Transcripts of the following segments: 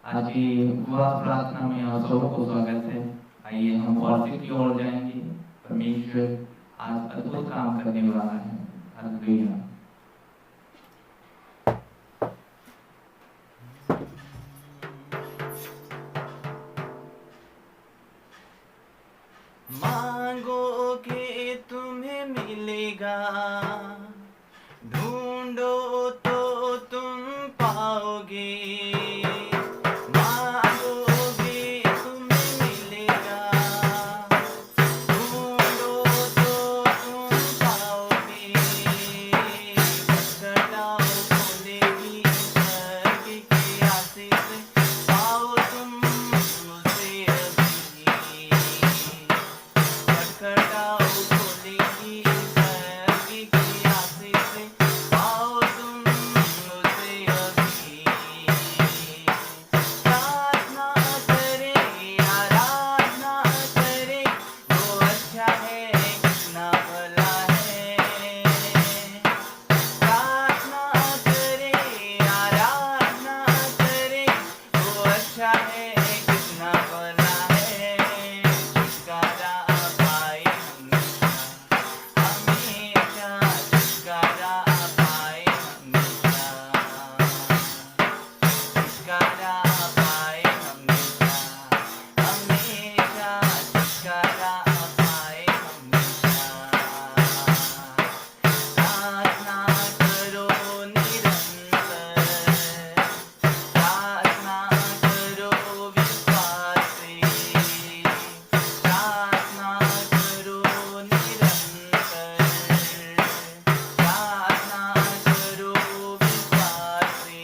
आज की उपवास प्रार्थना में आप सबको स्वागत है। आइए हम वर्शिप की ओर जाएंगे। परमेश्वर आज अद्भुत काम करने वाला है। हालेलुया। मांगोगे तुम्हें मिलेगा, ढूंढो तो तुम पाओगे। मांगोगे तुम्हें मिलेगा, ढूंढो तो तुम पाओगे। खटखटाओ खोलेगी स्वर्ग की आशीष, पाओ तुम उसे अभी। खटखटाओ खोलेगी स्वर्ग की आशीष, पाओ तुम उसे अभी। प्रार्थना करें, आराधना करें, वो अच्छा है, कितना भला है। प्रार्थना करें, आराधना करें, वो अच्छा है, कितना भला है। छुटकारा पाए हमेशा, छुटकारा पाए हमेशा, छुटकारा पाए हमेशा, हमेशा छुटकारा पाए हमेशा। प्रार्थना करो निरंतर, प्रार्थना करो विश्वास से, प्रार्थना करो निरंतर, प्रार्थना करो विश्वास से।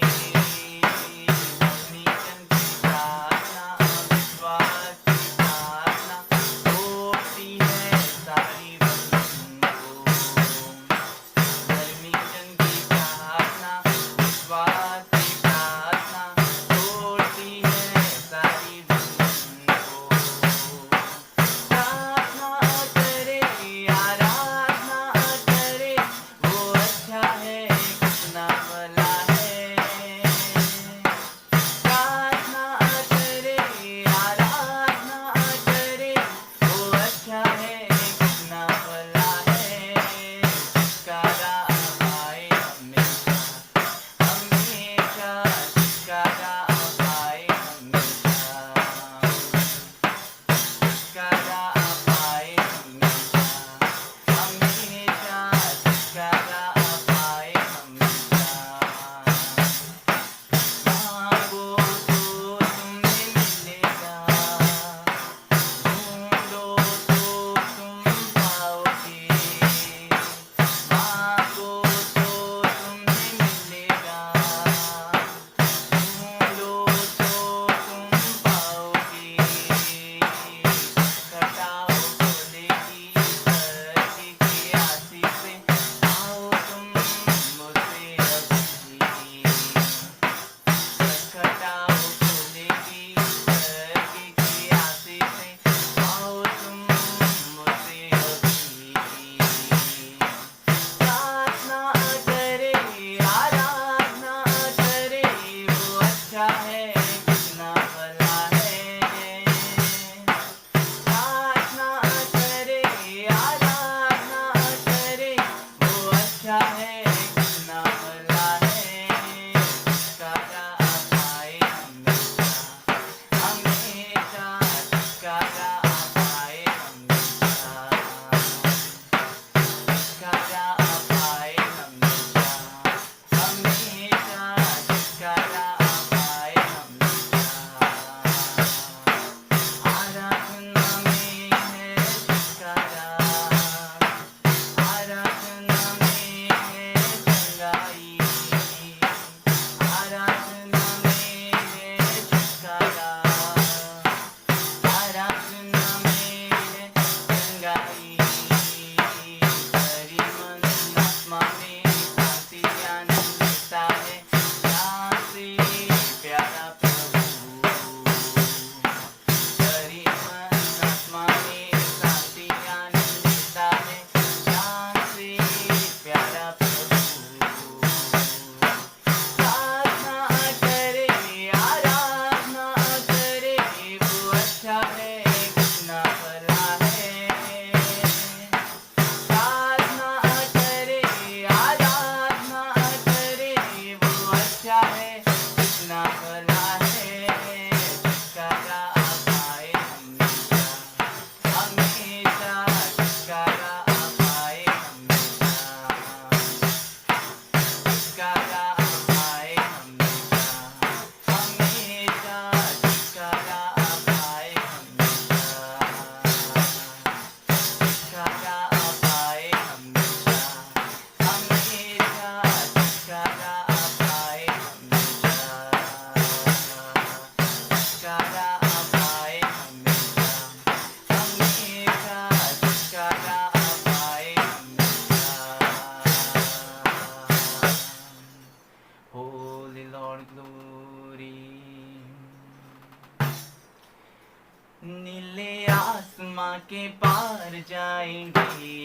के पार जाएंगे,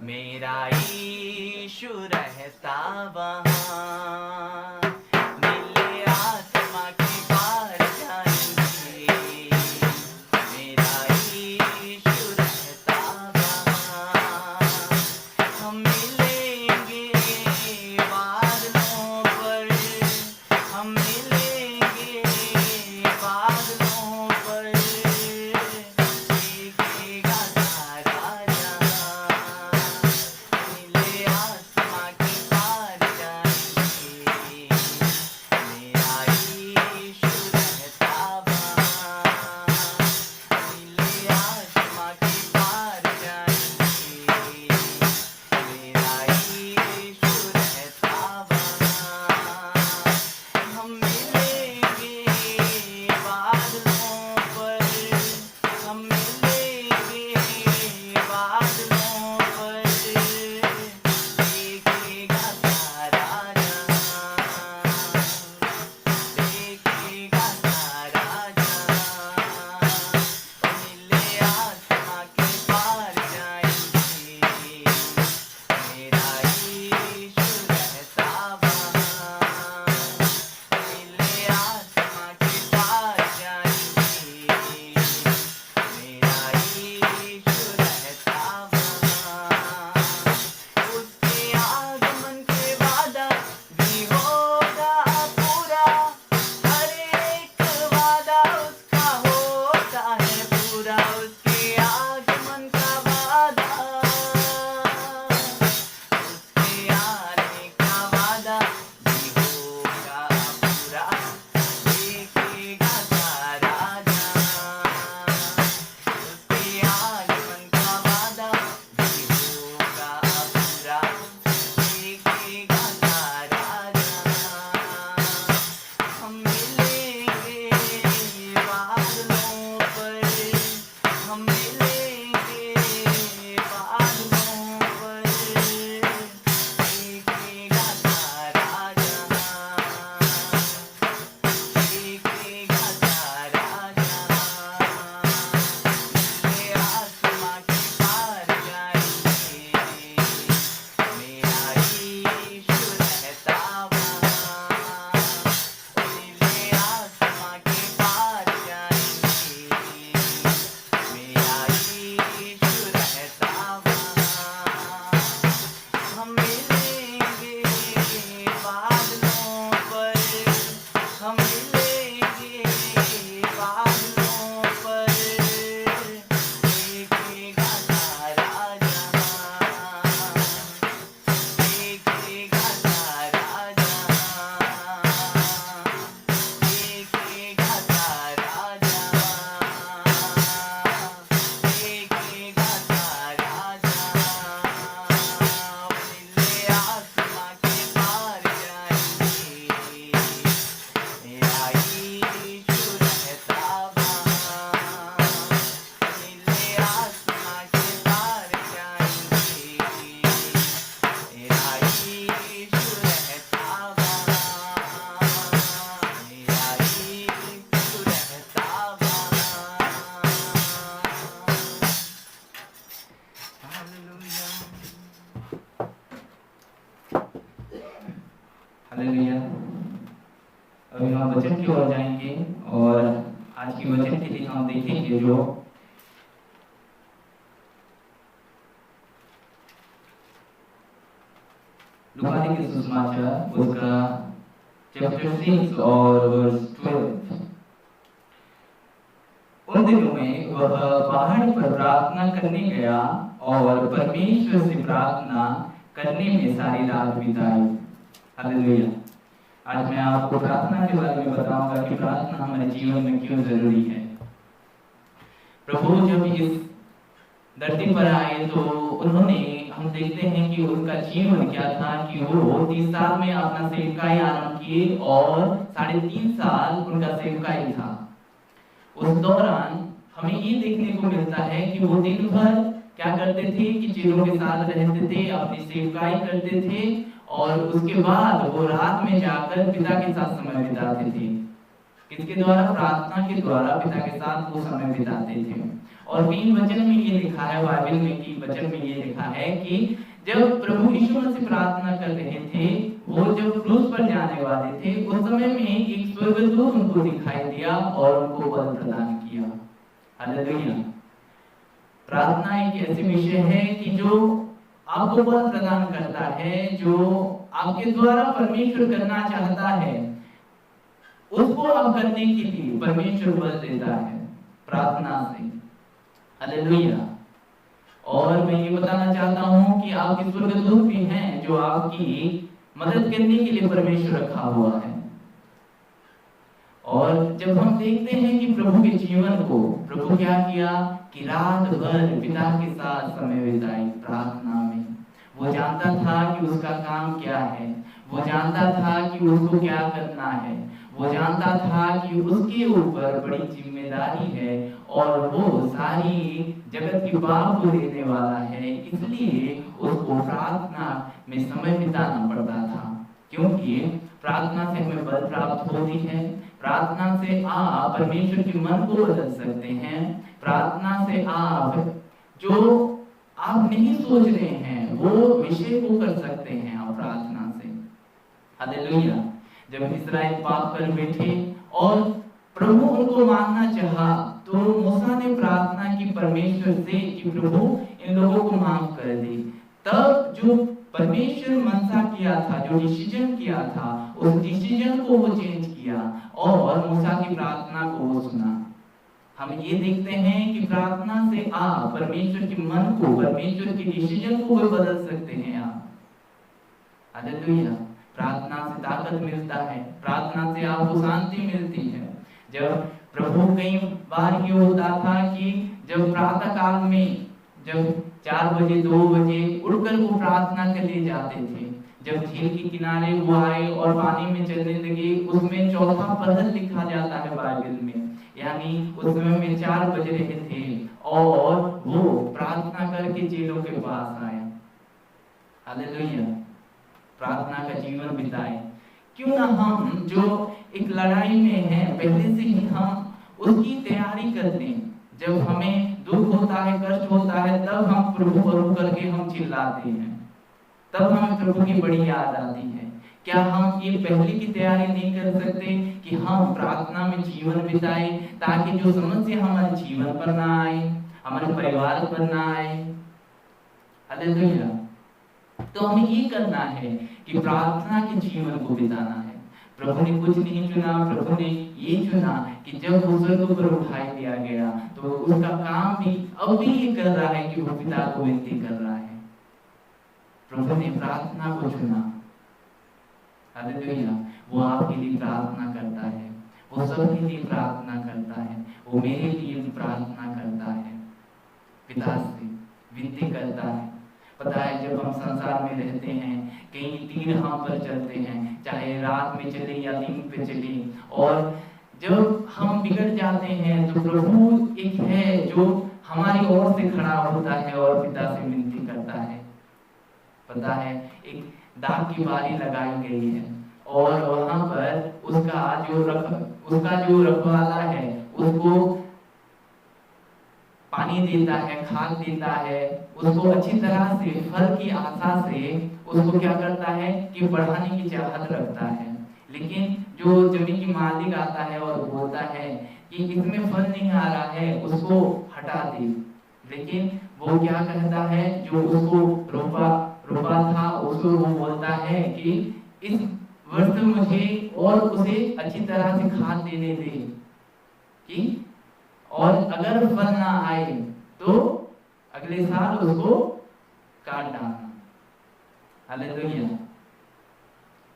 मेरा यीशु रहता वहाँ। नीले आसमां के पार जाएंगे, मेरा यीशु रहता वहाँ। हम मिलेंगे बादलों पर, हम मिलेंगे बादलों पर, देखेगा सारा जहां। नीले आसमां के पार जाएंगे, मेरा यीशु रहता वहाँ। नीले आसमां के पार जाएंगे, मेरा यीशु रहता वहाँ। हम मिलेंगे बादलों पर, हम मिलेंगे बादलों पर, देखेगा सारा जहां, देखेगा सारा जहां। नीले आसमां के पार जाएंगे, मेरा यीशु रहता वहाँ। नीले आसमां के पार जाएंगे, मेरा यीशु रहता वहाँ। उसके आगमन के वादा भी होगा पूरा, हर एक वादा उसका होता है पूरा। उसके आगमन का वादा, उसके आने का वादा भी होगा पूरा, देखेगा सारा जहां। उसके आगमन का वादा भी होगा पूरा, देखेगा सारा जहां। हम मिलेंगे बादलों पर, हम मिलेंगे बादलों पर, देखेगा सारा जहां, देखेगा सारा जहां। नीले आसमां के पार जाएंगे, मेरा यीशु रहता वहाँ। नीले आसमां के पार जाएंगे, मेरा यीशु रहता वहाँ। हम मिलेंगे बादलों पर, हम मिलेंगे बादलों पर, देखेगा सारा जहां, देखेगा सारा जहां, देखेगा सारा जहां, देखेगा सारा जहां। नीले आसमां के पार जाएंगे, मेरा यीशु रहता वहाँ। नीले आसमां के पार जाएंगे, मेरा यीशु रहता वहाँ। मेरा यीशु रहता वहाँ। हालेलुया। हालेलुया। अभी हम वचन की ओर जाएंगे और आज की वचन के लिए हम देखेंगे जो लूका के सुसमाचार उसका चैप्टर 6 और वर्स 12। उन दिनों में वह पहाड़ पर प्रार्थना करने गया और परमेश्वर से प्रार्थना करने में सारी रात बिताई। हालेलुया। आज मैं आपको प्रार्थना के बारे में बताऊंगा कि प्रार्थना हमारे जीवन में क्यों जरूरी है। प्रभु जब इस धरती पर आए तो उन्होंने, हम देखते हैं कि उनका जीवन क्या था कि वो 30 साल में अपना सेवकाई आरंभ किए और 3.5 साल उनका सेवकाई था। उस दौरान हमें ये देखने को मिलता है कि वो दिन भर क्या करते थे कि चेलों के साथ रहते थे, अपनी सेवकाई करते थे और उसके बाद वो रात में जाकर पिता के साथ समय बिताते थे। किसके द्वारा? प्रार्थना के द्वारा पिता के साथ वो समय बिताते थे। और कई वचन में ये लिखा है, बाइबल में की वचन में ये लिखा है कि जब प्रभु यीशु मसीह प्रार्थना कर रहे थे, वो जब क्रूस पर जाने वाले थे, उस समय में एक स्वर्गदूत उनको दिखाई दिया और उनको बल प्रदान किया। हालेलुया। प्रार्थना एक ऐसी विषय है कि जो आपको बल प्रदान करता है, जो आपके द्वारा परमेश्वर करना चाहता है, उसको आप करने के लिए परमेश्वर बल देता है प्रार्थना से। हालेलुया। और मैं ये बताना चाहता हूँ कि आपके स्वर्गदूत भी हैं जो आपकी मदद करने के लिए परमेश्वर रखा हुआ है। और जब हम देखते हैं कि प्रभु के जीवन को, प्रभु क्या किया कि रात भर पिता के साथ समय बिताई प्रार्थना में। वो जानता था कि उसका काम क्या है, वो जानता था कि उसको क्या करना है, वो जानता था कि उसके ऊपर बड़ी जिम्मेदारी है और वो सारी जगत की बात को देने वाला है, इसलिए उसको प्रार्थना में समय बिताना पड़ता था। क्योंकि प्रार्थना से हमें बल प्राप्त होती है, प्रार्थना से आप परमेश्वर के मन को बदल सकते हैं, प्रार्थना से आप जो आप नहीं सोच रहे हैं वो विषय को कर सकते हैं आप प्रार्थना से। हालेलुया। जब इस्राएल पाप कर बैठे और प्रभु उनको मारना चाहा, तो मूसा ने प्रार्थना की परमेश्वर से कि प्रभु इन लोगों को माफ कर दे। तब जो परमेश्वर मनसा किया था, जो डिसीजन किया था, उस डिसीजन को वो चेंज किया और मूसा की प्रार्थना को वो सुना। हम ये देखते हैं कि प्रार्थना से आप परमेश्वर के मन को, परमेश्वर के डिसीजन को भी बदल सकते हैं आप। हालेलुया। प्रार्थना से ताकत मिलता है, प्रार्थना से आपको शांति मिलती है। जब प्रभु कई बार ये होता था कि जब प्रातः काल में जब 4 बजे 2 बजे उठकर वो प्रार्थना के लिए जाते थे, जब झील के किनारे वो आए और पानी में चलने लगे, उसमें चौथा पहर लिखा जाता है बाइबल में, यानी उस समय में 4 बज रहे थे और वो प्रार्थना करके चेलों के पास आए। हालेलुया। प्रार्थना का जीवन बिताए। क्यों ना हम जो एक लड़ाई में है पहले से ही हम उसकी तैयारी कर लें। जब हमें दुख होता है, कष्ट होता है, तब हम प्रभु प्रभु करके हम चिल्लाते हैं, तब हमें प्रभु की बड़ी याद आती है। क्या हम ये पहले की तैयारी नहीं कर सकते कि हम प्रार्थना में जीवन बिताए, ताकि जो समस्या हमारे जीवन पर ना आए, हमारे परिवार पर ना आए। हालेलुया। तो हमें ये करना है कि प्रार्थना के जीवन को बिताना है। प्रभु ने कुछ नहीं चुना, प्रभु ने ये चुना कि जब वो स्वर्ग पर उठाई दिया गया तो उसका काम भी अब भी ये कर रहा है कि वो पिता को विनती कर रहा है। प्रभु ने प्रार्थना को चुना। हालेलुया। वो आपके लिए प्रार्थना करता है, वो सबके लिए प्रार्थना करता है, वो मेरे लिए प्रार्थना करता है, पिता से विनती करता है। पता है जब हम संसार में रहते हैं, कई तीर हम पर चलते हैं, चाहे रात में चले या दिन पे चले, और जब हम बिगड़ जाते हैं तो प्रभु एक है जो हमारी ओर से खड़ा होता है और पिता से विनती करता है। पता है एक दाग की बारी लगाई गई है और वहां पर उसका जो रखवाला है उसको पानी देता है, खाद देता है, उसको अच्छी तरह से फल की आशा से उसको क्या करता है कि बढ़ाने की चाहत रखता है। लेकिन जो जमीन की मालिक आता है और बोलता है कि इसमें फल नहीं आ रहा है, उसको हटा दे। लेकिन वो क्या कहता है, जो उसको रोपा था उसको वो बोलता है कि इस वर्ष मुझे और उसे अच्छी तरह से खाद देने दे, कि और अगर फल ना आए तो अगले साल उसको काट डालना। हालेलुया।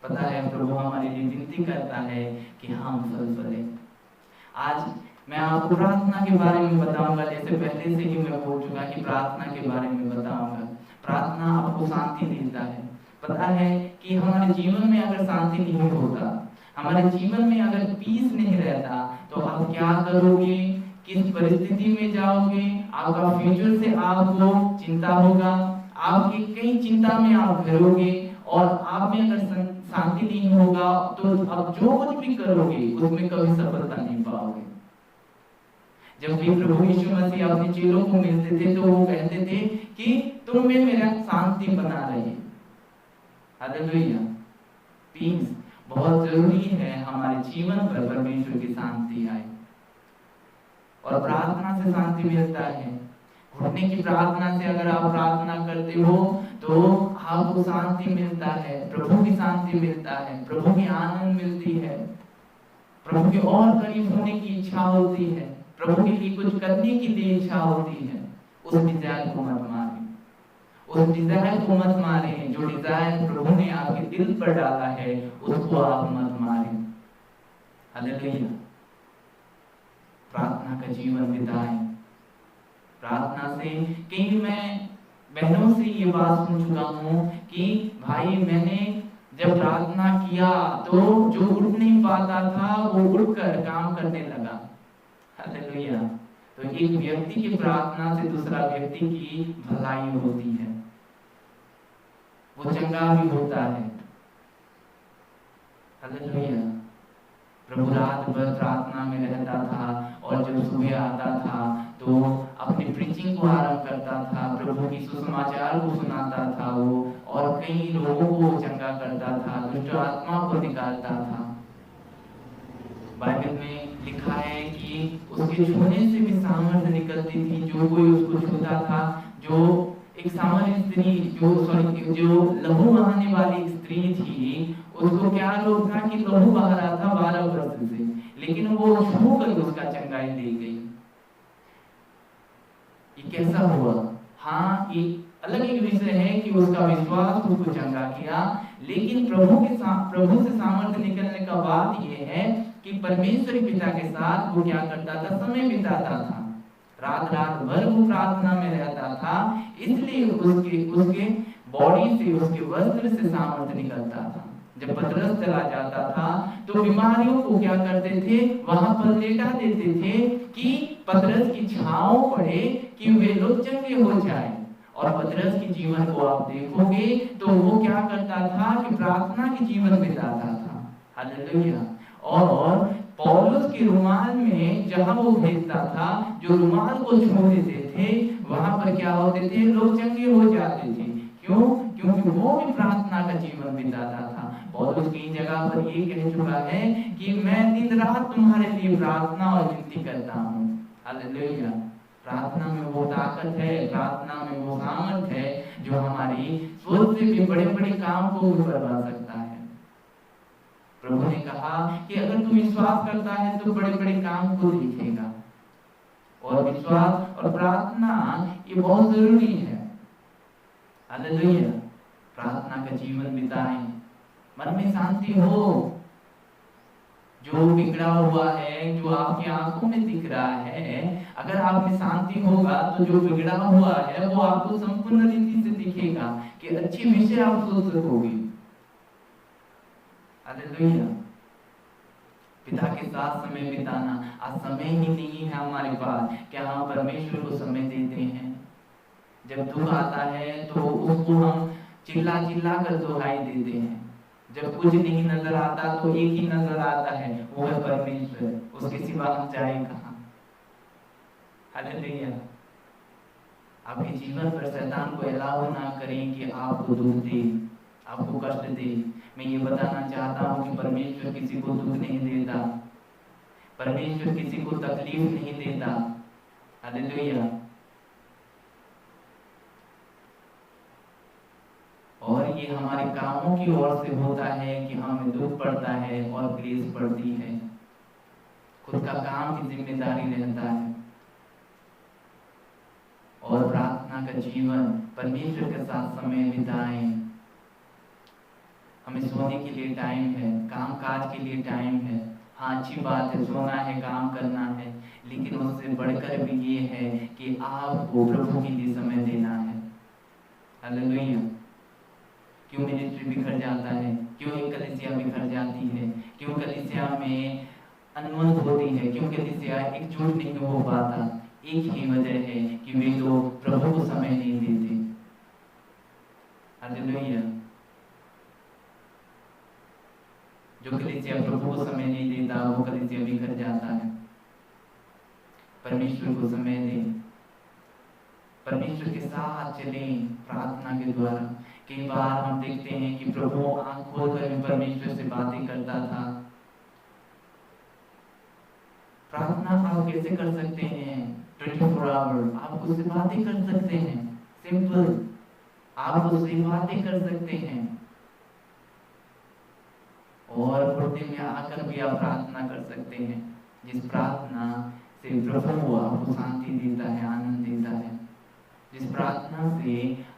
पता है प्रभु हमारे लिए विनती करता है कि हम फल फलें। आज मैं आपको प्रार्थना के बारे में बताऊंगा, जैसे पहले से ही मैं बोल चुका कि प्रार्थना के बारे में बताऊंगा। प्रार्थना आपको शांति देता है। पता है कि हमारे जीवन में अगर शांति नहीं होता, हमारे जीवन में अगर पीस नहीं रहता, तो आप क्या करोगे, किस परिस्थिति में जाओगे, आपका फ्यूचर से आपको चिंता होगा, आपकी कई चिंता में आप घिरोगे, और आप में अगर शांति नहीं होगा तो अब जो कुछ भी करोगे उसमें कभी सफलता नहीं पाओगे। जब भी प्रभु यीशु मसीह अपने चेलों को मिलते थे तो वो कहते थे कि तुम में मेरा शांति बना रहे। हालेलुया। पीस बहुत जरूरी है हमारे जीवन पर परमेश्वर की शांति आए। और प्रार्थना से शांति मिलता है। घुटने की प्रार्थना से अगर आप प्रार्थना करते हो तो आपको शांति मिलता है, प्रभु की शांति मिलता है, प्रभु की आनंद मिलती है, प्रभु के और करीब होने की इच्छा होती है, प्रभु के लिए कुछ करने की भी इच्छा होती है। उस डिजायर को मत मारें, उस डिजायर को मत मारें। जो डिजायर प्रभु ने आपके दिल पर डाला है उसको आप मत मारें। हालेलुया। प्रार्थना का जीवन बिताएं। प्रार्थना से कई मैं बहनों से ये बात सुन चुका हूँ कि भाई मैंने जब प्रार्थना किया तो जो उठ नहीं पाता था वो उठकर काम करने लगा। हालेलुया। तो एक व्यक्ति की प्रार्थना से दूसरा व्यक्ति की भलाई होती है, वो चंगा भी होता है। हालेलुया। प्रभु रात भर प्रार्थना में रहता था और जब सुबह आता था तो अपनी प्रीचिंग को आरंभ करता था, प्रभु की सुसमाचार को सुनाता था वो, और कई लोगों को चंगा करता था, दुष्ट आत्मा को निकालता था। बाइबल में लिखा है कि उसके छूने से भी सामर्थ्य निकलती थी। जो कोई उसको छूता था, जो एक सामान्य स्त्री जो लहू बहाने वाली स्त्री थी, उसको क्या रोग था कि लहू बहा रहा था 12 वर्ष से, लेकिन वो छू कर उसका चंगाई ले गई। ये कैसा हुआ? हाँ, एक अलग एक विषय है कि उसका विश्वास उसको चंगा किया, लेकिन प्रभु से सामर्थ्य निकलने का बात यह है कि परमेश्वर पिता के साथ वो क्या करता था? समय बिताता था। रात रात भर वो प्रार्थना में रहता था, इसलिए उसके बॉडी से, उसके वस्त्र से सामर्थ्य निकलता था। जब पतरस चला जाता था तो बीमारियों को क्या करते थे? वहां पर लेटा देते थे कि पतरस की छांव पड़े कि वे लोग चंगे हो जाए। और पतरस के जीवन को आप देखोगे तो वो क्या करता था कि प्रार्थना के जीवन बिताता था। हालेलुया। और पौलुस के रुमाल में जहां वो भेजता था, जो रुमाल को छू देते थे, वहां पर क्या होते थे? लोग चंगे हो जाते थे। क्यों? क्योंकि वो भी प्रार्थना का जीवन बिताता था। पौलुस कई जगह पर ये कह चुका है कि मैं दिन रात तुम्हारे लिए प्रार्थना और विनती करता हूँ। हालेलुया। प्रार्थना में वो ताकत है, प्रार्थना में वो सामर्थ्य है जो हमारी सोच से भी बड़े बड़े काम को करवा सकता है। प्रभु ने कहा कि अगर तू विश्वास करता है तो बड़े बड़े काम को दिखेगा। और विश्वास और प्रार्थना ये बहुत जरूरी है। हालेलुया। प्रार्थना का जीवन बिताएं, मन में शांति हो। जो बिगड़ा हुआ है, जो आपकी आंखों में दिख रहा है, अगर आप में शांति होगा तो जो बिगड़ा हुआ है वो आपको संपूर्ण रीति से दिखेगा कि अच्छे विषय आप सोच सकोगे। हालेलुया। पिता के साथ समय बिताना। आज समय ही नहीं है हमारे पास, क्या हम परमेश्वर को समय देते हैं? जब दुख आता है तो उसको हम चिल्ला चिल्ला कर दुहाई देते हैं। जब कुछ नहीं नजर आता तो एक ही नजर आता है, वो है परमेश्वर। उसके सिवा हम जाए कहाँ? हालेलुया। आपके जीवन पर शैतान को अलाउ ना करें कि आपको दुख दे, आपको कष्ट दे। मैं ये बताना चाहता हूँ कि परमेश्वर किसी को दुख नहीं देता, परमेश्वर किसी को तकलीफ नहीं देता। हालेलुया। और ये हमारे कामों की ओर से होता है कि हमें दुख पड़ता है और ग्रेस पड़ती है। खुद का काम की जिम्मेदारी रहता है। और प्रार्थना का जीवन, परमेश्वर के साथ समय बिताएं। हमें सोने के लिए टाइम है, काम काज के लिए टाइम है। हाँ, अच्छी बात है, सोना है, काम करना है, लेकिन उससे बढ़कर भी ये है कि आपको प्रभु के लिए समय देना है। हालेलुया। क्यों मिनिस्ट्री बिखर जाता है? क्यों एक कलीसिया बिखर जाती है? क्यों कलीसिया में अनबन होती है? क्यों कलीसिया एकजुट नहीं हो पाता? एक ही वजह है कि वे लोग प्रभु को समय नहीं देते। हालेलुया। जो कलीसिया प्रभु को समय नहीं देता वो कलीसिया बिखर जाता है। परमेश्वर को समय दें, परमेश्वर के साथ चलें प्रार्थना के द्वारा। कई बार हम देखते हैं कि प्रभु आंख खोलकर भी परमेश्वर से बातें करता था। प्रार्थना आप कैसे कर सकते हैं? 24 आवर आप उससे बातें कर सकते हैं, सिंपल, आप उससे बातें कर सकते हैं। और घुटने में आकर भी आप प्रार्थना कर सकते हैं, जिस प्रार्थना से प्रभु आपको शांति देता है, आनंद देता है, जिस प्रार्थना से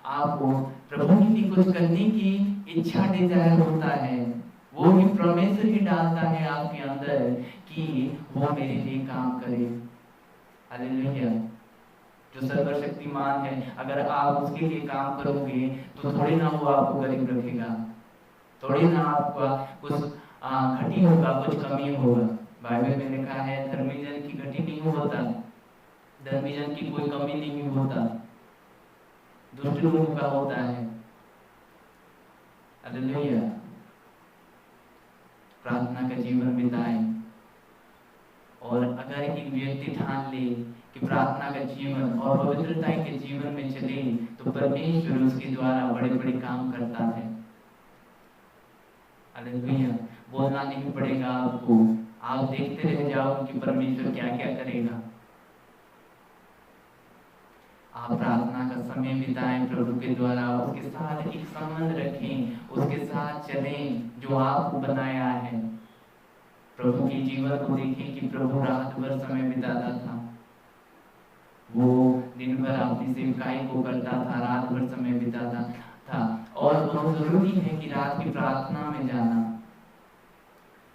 आपको प्रभु के लिए कुछ करने की इच्छा डिजायर होता है, वो भी परमेश्वर ही डालता है आपके अंदर कि वो मेरे लिए काम करे। हालेलुया। जो सर्वशक्तिमान है, अगर आप उसके लिए काम करोगे तो थोड़ी ना वो आपको गरीब रखेगा, थोड़ी ना आपका कुछ घटी होगा, कुछ कमी होगा। बाइबल में लिखा है धर्मी जन की घटी नहीं होता, धर्मी जन की कोई कमी नहीं होता, दुष्ट लोगों का होता है। हालेलुया। प्रार्थना का जीवन बिताएं। और अगर एक व्यक्ति ठान ले कि प्रार्थना का जीवन और पवित्रता के जीवन में चले तो परमेश्वर उसके द्वारा बड़े बड़े काम करता है। हालेलुया। बोलना नहीं पड़ेगा आपको, आप देखते रह जाओ कि परमेश्वर क्या क्या करेगा। आप प्रार्थना का समय बिताएं प्रभु के द्वारा, उसके साथ एक संबंध रखें, उसके साथ चलें जो आपको बनाया है। प्रभु के जीवन को देखें कि प्रभु रात भर समय बिताता था, वो दिन भर अपनी सेवकाई को करता था, रात भर समय बिताता था। और बहुत जरूरी है कि रात की प्रार्थना में जाना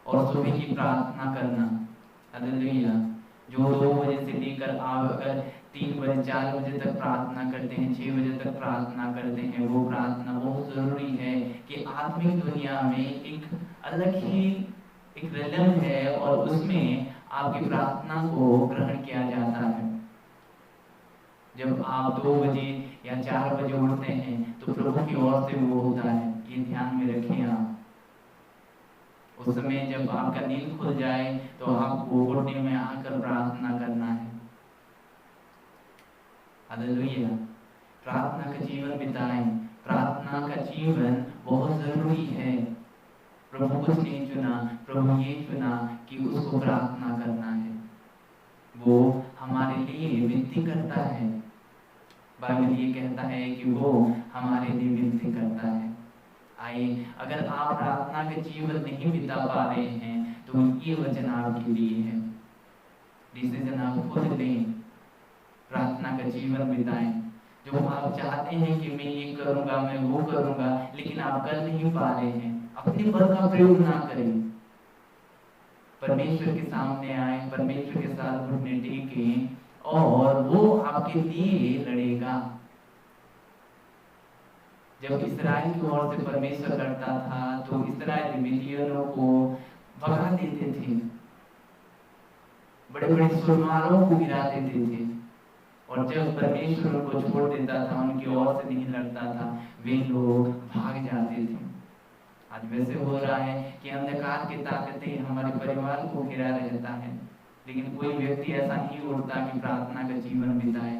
और सुबह की प्रार्थना करना। हालेलुया। जो 2 बजे से लेकर आप अगर 3 बजे 4 बजे तक प्रार्थना करते हैं, 6 बजे तक प्रार्थना करते हैं, वो प्रार्थना बहुत जरूरी है कि आत्मिक दुनिया में एक अलग ही एक रिदम है और उसमें आपकी प्रार्थना को ग्रहण किया जाता है। जब आप 2 बजे या 4 बजे उठते हैं तो प्रभु की ओर से वो होता है, ये ध्यान में रखिए आप। उस समय जब आपका नींद खुल जाए तो आपको घुटने में आकर प्रार्थना करना है। हालेलुया। प्रार्थना का जीवन बिताएं। प्रार्थना का जीवन बहुत जरूरी है। प्रभु कुछ नहीं चुना, प्रभु ये चुना कि उसको प्रार्थना करना है। वो हमारे लिए विनती करता है। बाइबल ये कहता है कि वो हमारे लिए विनती करता है। आइए, अगर आप प्रार्थना के जीवन नहीं बिता पा रहे हैं तो ये वचन आपके लिए है। डिसीजन आप खुद लें, प्रार्थना का जीवन बिताएं। जो आप चाहते हैं कि मैं ये करूंगा, मैं वो करूंगा, लेकिन आप कर नहीं पा रहे हैं, अपने बल का प्रयोग ना करें। परमेश्वर के सामने आए, परमेश्वर के साथ घुटने टेकें और वो आपके लिए लड़ेगा। जब इस्राएल की ओर से परमेश्वर करता था तो इस्राएल मिडियनों को भगा देते थे, बड़े बड़े सुरमारों को गिरा देते थे। और जब परमेश्वर उनको छोड़ देता था, उनकी ओर से नहीं लड़ता था, वे लोग भाग जाते थे। आज वैसे हो रहा है कि अंधकार की ताकतें हमारे परिवार को घिरा रहता है, लेकिन कोई व्यक्ति ऐसा नहीं उठता कि प्रार्थना का जीवन बिताए।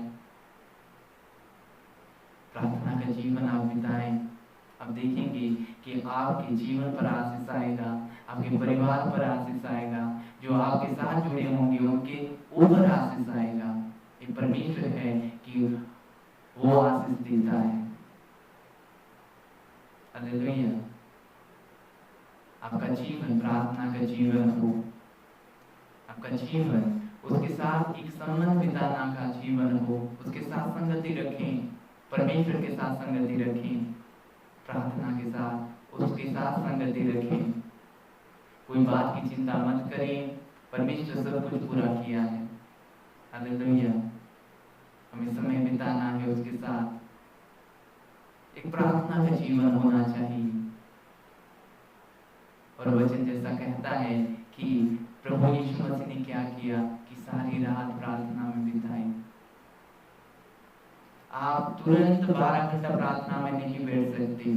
प्रार्थना का जीवन आप बिताएं, आप देखेंगे कि आपके जीवन पर आशीष आएगा, आपके परिवार पर आशीष आएगा, जो आपके साथ जुड़े होंगे उनके ऊपर आशीष आएगा। ये परमेश्वर है कि वो आशीष देता है। हालेलुया। आपका जीवन प्रार्थना का जीवन हो, आपका जीवन उसके साथ एक संबंध बिताना का जीवन हो, उसके साथ संगति रखें, परमेश्वर के साथ संगति रखें, प्रार्थना के साथ उसके साथ संगति रखें। कोई बात की चिंता मत करें, परमेश्वर सब कुछ पूरा किया है। हालेलुया। हमें समय बिताना है उसके साथ, एक प्रार्थना का जीवन होना चाहिए। और वचन जैसा कहता है कि प्रभु यीशु मसीह ने क्या किया कि सारी रात प्रार्थना में बिताई। आप तुरंत 12 घंटा प्रार्थना में नहीं बैठ सकते।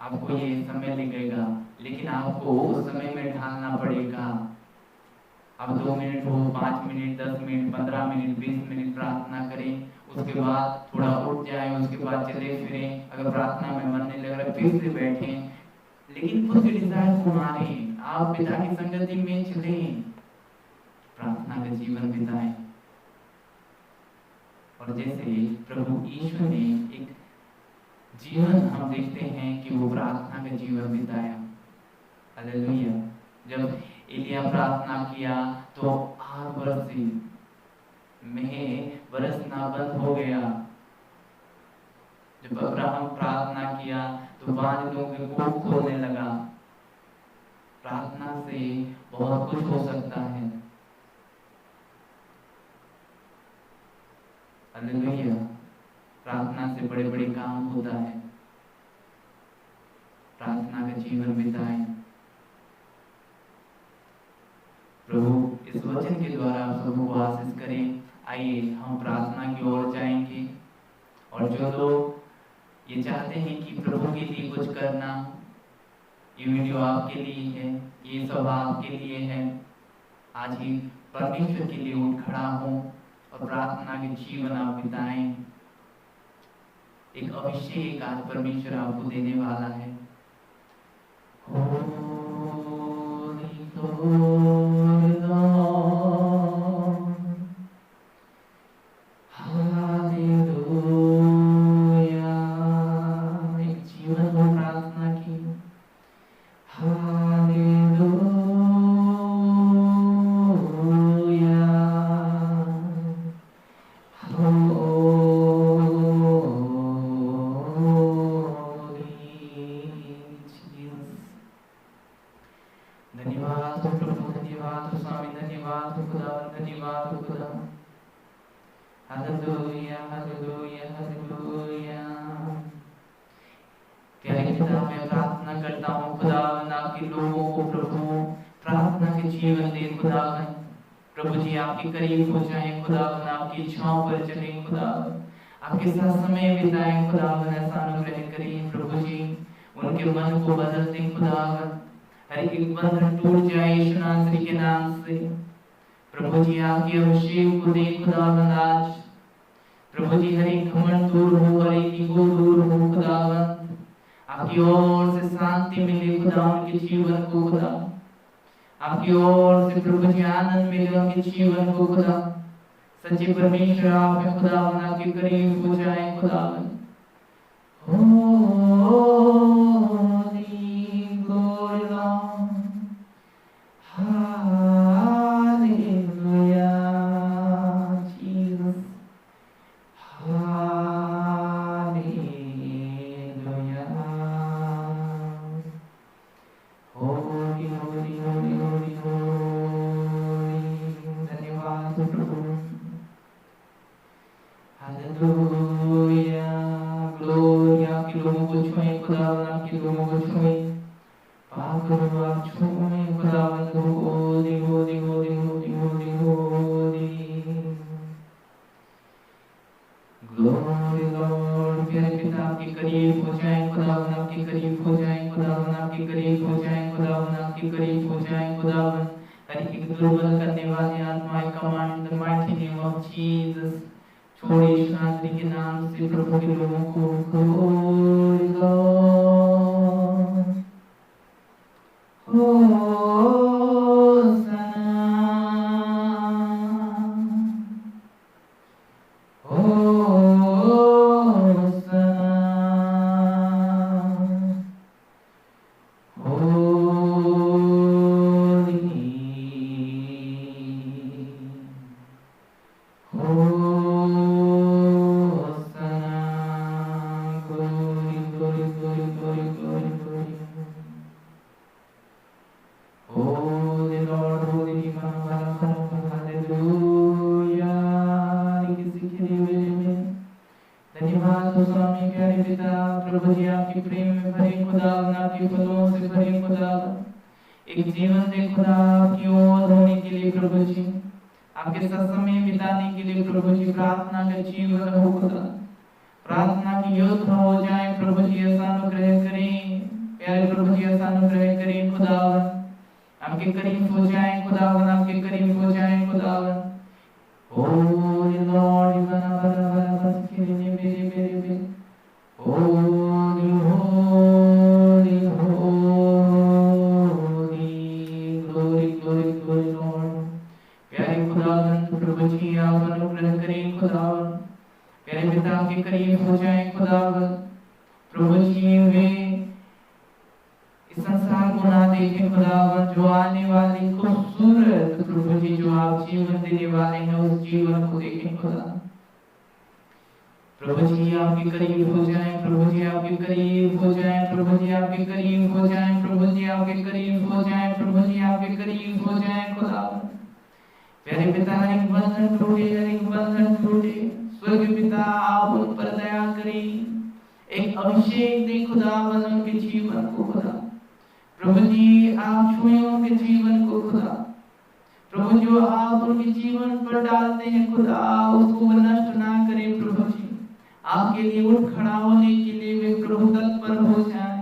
आपको ये समय लगेगा, लेकिन आपको उस समय में ढालना पड़ेगा। अब 2 मिनट हो, 5 मिनट, 10 मिनट, 15 मिनट, 20 मिनट प्रार्थना करें, उसके बाद थोड़ा उठ जाएं, उसके बाद चले फिरें, अगर प्रार्थना में मन नहीं लग रहा फिर से बैठें, लेकिन खुद के डिजायर को मारें। आप पिता की संगति में चलें, प्रार्थना का जीवन बिताएं। और जैसे प्रभु यीशु ने एक जीवन हम देखते हैं कि वो प्रार्थना का जीवन बिताया। हालेलुया। जब एलिया प्रार्थना किया तो 8 वर्ष में बरसना बंद हो गया। जब अब्राहम प्रार्थना किया तो बादलों के कोख खोलने लगा। प्रार्थना से बहुत कुछ हो सकता है। हालेलुया। प्रार्थना से बड़े बड़े काम होता है। प्रार्थना का जीवन बिताएं। प्रभु इस वचन के द्वारा आप सबको आशीष करें। आइए हम प्रार्थना की ओर जाएंगे। और जो लोग ये चाहते हैं कि प्रभु के लिए कुछ करना, ये वीडियो आपके लिए है, ये सब आपके लिए है। आज ही परमेश्वर के लिए उठ खड़ा हो और प्रार्थना के जीवन आप बिताएं। एक अभिषेक आज परमेश्वर आपको देने वाला है। धन्यवाद हो प्रभु, धन्यवाद हो स्वामी, धन्यवाद हो खुदा, धन्यवाद हो खुदा। Hallelujah, hallelujah, hallelujah. प्यारे पिता, मैं प्रार्थना करता हूँ खुदावन आपके लोगों को प्रभु प्रार्थना के जीवन दे खुदावन। प्रभु जी आपके करीब हो जाएं खुदावन, आपकी इच्छाओं पर चलें खुदावन, आपके साथ समय बिताएं खुदावन। ऐसा अनुग्रह करिए प्रभु जी, उनके मन को बदल दें खुदावन। हर एक बंधन टूट जाए यीशु नासरी के नाम से। प्रभु जी आपके अभिषेक को दे खुदावन आज। प्रभु जी हर एक घमंड दूर हो, हर एक ईगो दूर हो खुदावन। आपकी ओर से शांति मिले खुदावन के जीवन को खुदा। आपकी ओर से प्रभु जी आनंद मिले उनके जीवन को खुदा। सच्चे परमेश्वर आप में खुदावन आपके करीब हो जाए खुदावन। प्रार्थना की योद्धा हो जाए प्रभु जी, ऐसा अनुग्रह करें। प्यारे प्रभु जी ऐसा अनुग्रह करें खुदावन, आपके करीब हो जाएं खुदावन, आपके करीब हो जाएं खुदावन। Holy Lord, you are our Holy, holy, holy, glory, glory, glory, Lord। प्यारे खुदावन प्रभु जी आप अनुग्रह करें खुदावन, प्यारे पिता के करीब हो जाएं खुदावन। प्रभु जी वे इस संसार को ना देखें खुदावन, जो आने वाली खूबसूरत प्रभु जी जो आप जीवन देने वाले हैं उस जीवन को देखें खुदा। प्रभु जी आपके करीब हो जाएं, प्रभु जी आपके करीब हो जाएं, प्रभु जी आपके करीब हो जाएं, प्रभु जी आपके करीब हो जाएं, प्रभु जी आपके करीब हो जाएं खुदावन। प्यारे पिता एक बंधन टूटे, एक बंधन टूटे, स्वर्ग पिता आप उन पर दया करें, एक अभिषेक दे खुदावन उनके जीवन को खुदा। प्रभु जी आप छुएं उनके जीवन को खुदा। प्रभु जो आप उनके जीवन पर डालते हैं खुदा उसको नष्ट ना करें प्रभु जी। आपके लिए उठ खड़ा होने के लिए वे प्रभु तत्पर हो जाएं।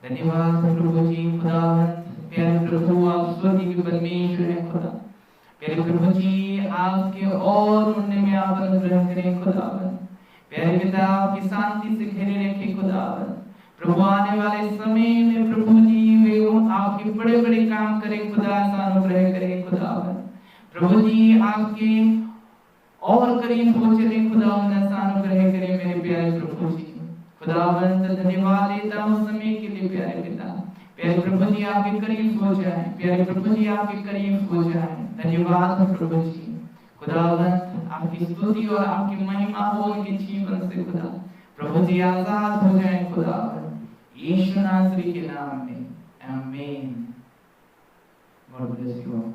धन्यवाद प्रभु जी खुदावन। प्यारे प्रभु आप स्वर्गीय परमेश्वर हैं खुदा। प्यारे प्रभु जी आपके और उनने में आप अनुग्रह करें खुदावन। प्यारे पिता आपकी शांति से घेरे रखें खुदावन। प्रभु आने वाले समय में प्रभु जी वे आपके बड़े बड़े काम करें खुदा, ऐसा अनुग्रह करें खुदावन। प्रभु जी आपके और करीब हो चले खुदावन, ऐसा अनुग्रह करें मेरे प्यारे प्रभु जी खुदावन। धन्यवाद देता हूं समय के लिए प्यारे पिता। प्यारे प्रभु जी आपके करीब हो जाएं, प्यारे प्रभु जी आपके करीब हो जाएं। धन्यवाद प्रभु जी खुदावन, आपकी स्तुति और आपकी महिमा हो उनके जीवन से खुदा। प्रभु जी आजाद हो जाएं खुदावन, यीशु नासरी के नाम में, आमीन। God bless you.